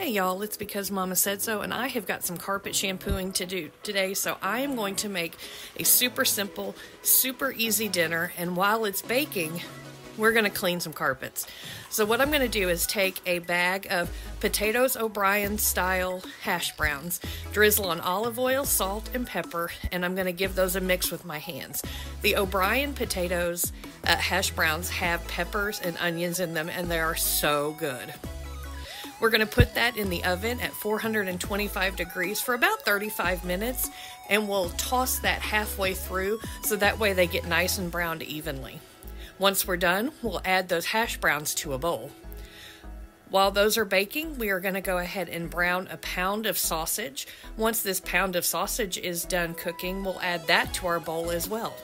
Hey y'all, it's because Mama said so, and I have got some carpet shampooing to do today, so I am going to make a super simple, super easy dinner, and while it's baking, we're going to clean some carpets. So what I'm going to do is take a bag of potatoes O'Brien style hash browns, drizzle on olive oil, salt, and pepper, and I'm going to give those a mix with my hands. The O'Brien potatoes hash browns have peppers and onions in them, and they are so good. We're going to put that in the oven at 425 degrees for about 35 minutes, and we'll toss that halfway through so that way they get nice and browned evenly. Once we're done, we'll add those hash browns to a bowl. While those are baking, we are going to go ahead and brown a pound of sausage. Once this pound of sausage is done cooking, we'll add that to our bowl as well.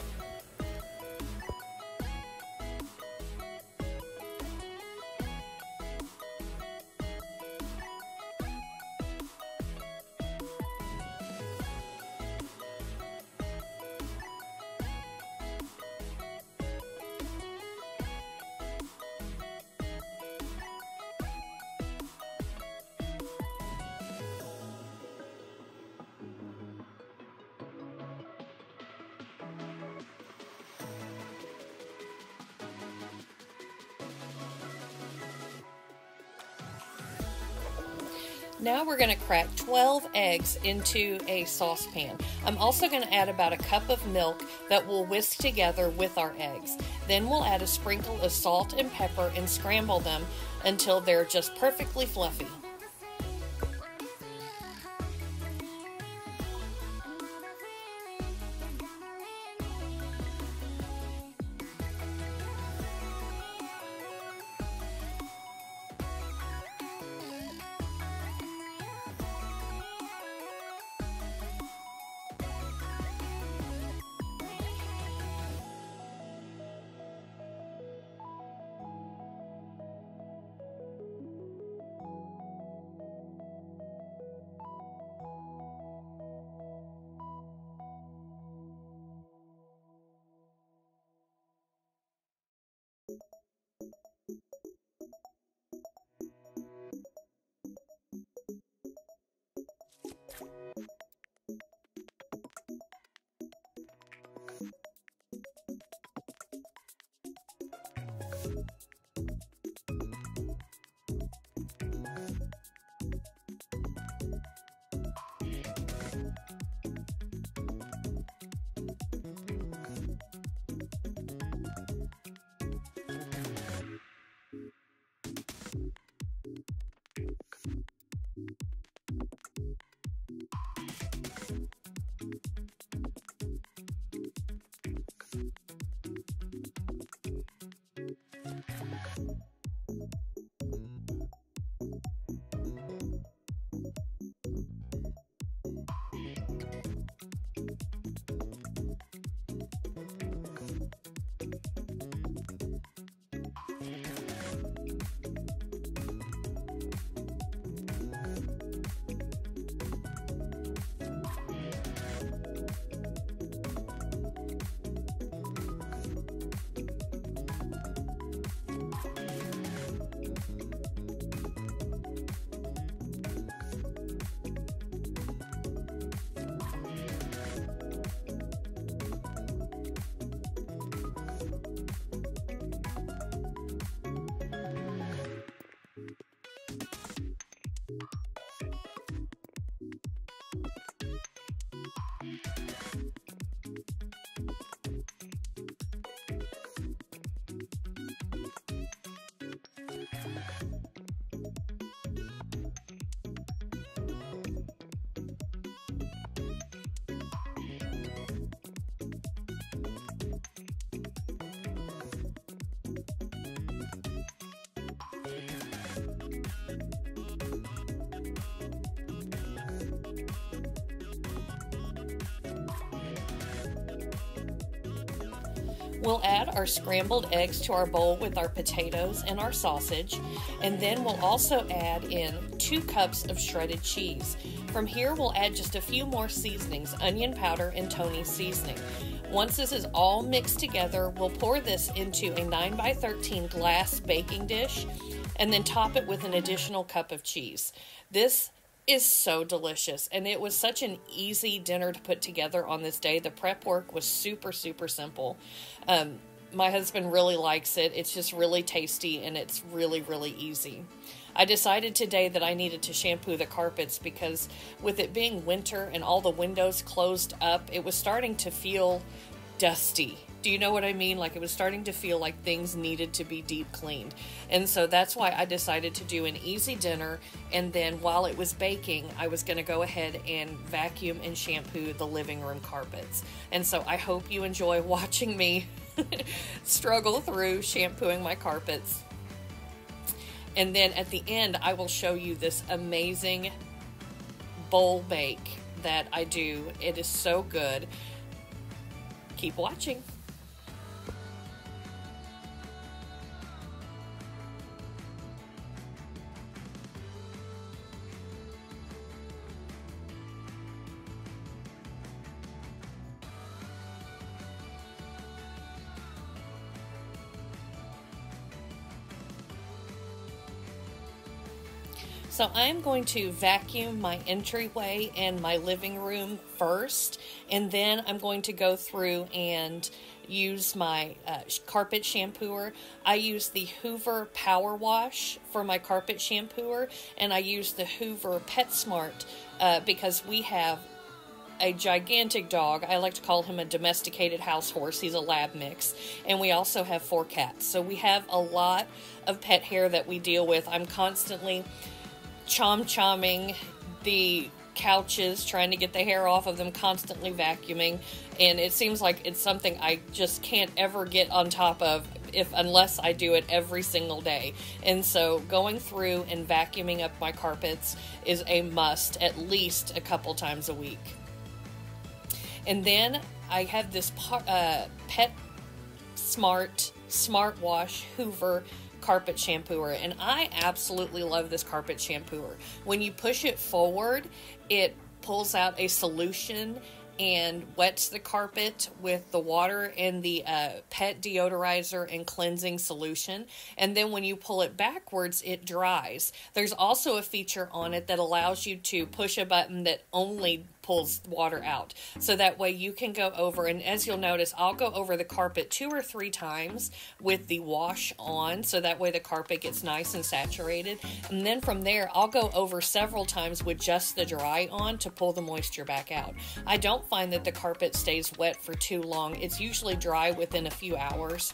Now we're going to crack 12 eggs into a saucepan. I'm also going to add about a cup of milk that we'll whisk together with our eggs. Then we'll add a sprinkle of salt and pepper and scramble them until they're just perfectly fluffy. We'll add our scrambled eggs to our bowl with our potatoes and our sausage, and then we'll also add in 2 cups of shredded cheese. From here, we'll add just a few more seasonings, onion powder and Tony's seasoning. Once this is all mixed together, we'll pour this into a 9x13 glass baking dish, and then top it with an additional cup of cheese. This is so delicious, and it was such an easy dinner to put together on this day. The prep work was super, super simple. My husband really likes it. It's just really tasty, and it's really, really easy. I decided today that I needed to shampoo the carpets because with it being winter and all the windows closed up, it was starting to feel dusty. Do you know what I mean? Like, it was starting to feel like things needed to be deep cleaned. And so that's why I decided to do an easy dinner, and then while it was baking, I was going to go ahead and vacuum and shampoo the living room carpets. And so I hope you enjoy watching me struggle through shampooing my carpets. And then at the end, I will show you this amazing bowl bake that I do. It is so good. Keep watching. So I'm going to vacuum my entryway and my living room first, and then I'm going to go through and use my carpet shampooer. I use the Hoover Power Wash for my carpet shampooer, and I use the Hoover PetSmart because we have a gigantic dog. I like to call him a domesticated house horse. He's a lab mix. And we also have 4 cats. So we have a lot of pet hair that we deal with. I'm constantly chomping the couches, trying to get the hair off of them, constantly vacuuming, and it seems like it's something I just can't ever get on top of unless I do it every single day. And so going through and vacuuming up my carpets is a must at least a couple times a week. And then I have this Pet Smart Smart Wash Hoover carpet shampooer, and I absolutely love this carpet shampooer. When you push it forward, it pulls out a solution and wets the carpet with the water and the pet deodorizer and cleansing solution, and then when you pull it backwards, it dries. There's also a feature on it that allows you to push a button that only pulls water out, so that way you can go over, and as you'll notice, I'll go over the carpet 2 or 3 times with the wash on, so that way the carpet gets nice and saturated, and then from there I'll go over several times with just the dry on to pull the moisture back out. I don't find that the carpet stays wet for too long. It's usually dry within a few hours,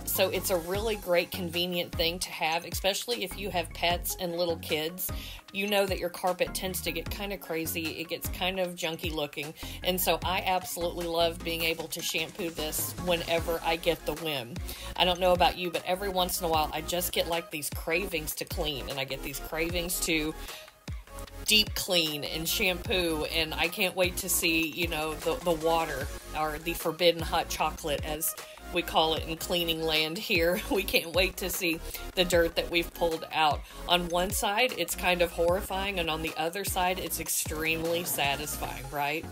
so it's a really great convenient thing to have, especially if you have pets and little kids. You know that your carpet tends to get kind of crazy. It gets kind of junky looking. And so I absolutely love being able to shampoo this whenever I get the whim. I don't know about you, but every once in a while I just get like these cravings to clean, and I get these cravings to deep clean and shampoo, and I can't wait to see, you know, the water, or the forbidden hot chocolate as we call it in cleaning land here. We can't wait to see the dirt that we've pulled out. On one side, it's kind of horrifying, and on the other side, it's extremely satisfying, right?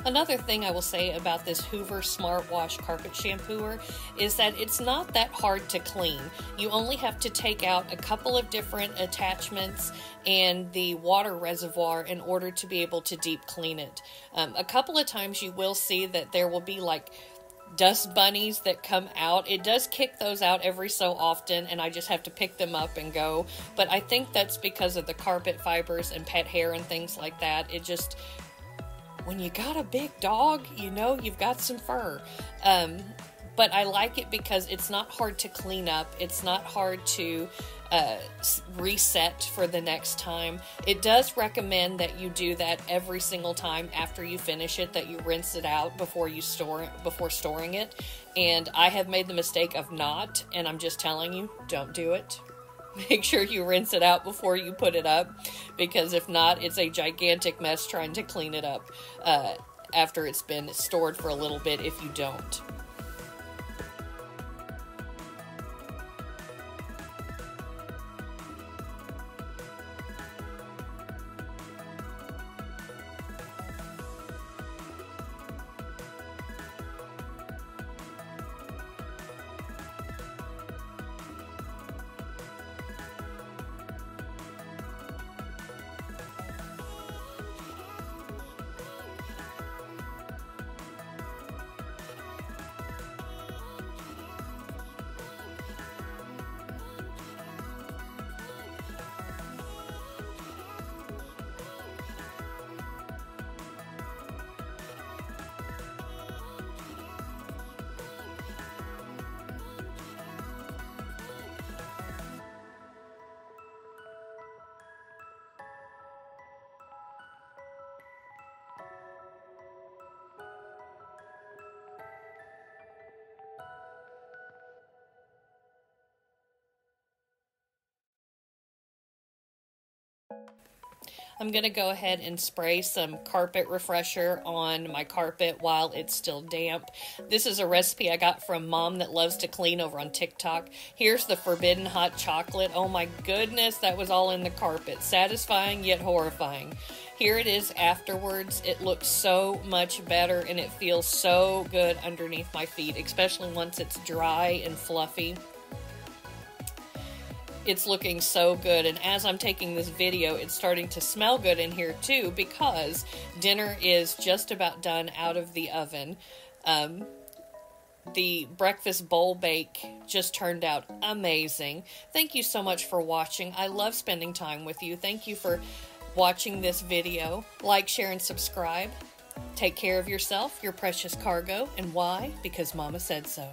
Another thing I will say about this Hoover Smart Wash Carpet Shampooer is that it's not that hard to clean. You only have to take out a couple of different attachments and the water reservoir in order to be able to deep clean it. A couple of times you will see that there will be like dust bunnies that come out. It does kick those out every so often, and I just have to pick them up and go. But I think that's because of the carpet fibers and pet hair and things like that. It just, when you got a big dog, you know you've got some fur. But I like it because it's not hard to clean up. It's not hard to reset for the next time. It does recommend that you do that every single time after you finish it, that you rinse it out before you before storing it. And I have made the mistake of not, and I'm just telling you, don't do it. Make sure you rinse it out before you put it up, because if not, it's a gigantic mess trying to clean it up after it's been stored for a little bit if you don't. I'm going to go ahead and spray some carpet refresher on my carpet while it's still damp. This is a recipe I got from Mom That Loves to Clean over on TikTok. Here's the forbidden hot chocolate. Oh my goodness, that was all in the carpet. Satisfying yet horrifying. Here it is afterwards. It looks so much better and it feels so good underneath my feet, especially once it's dry and fluffy. It's looking so good, and as I'm taking this video, it's starting to smell good in here too, because dinner is just about done out of the oven. The breakfast bowl bake just turned out amazing. Thank you so much for watching. I love spending time with you. Thank you for watching this video. Like, share, and subscribe. Take care of yourself, your precious cargo, and why? Because Mama said so.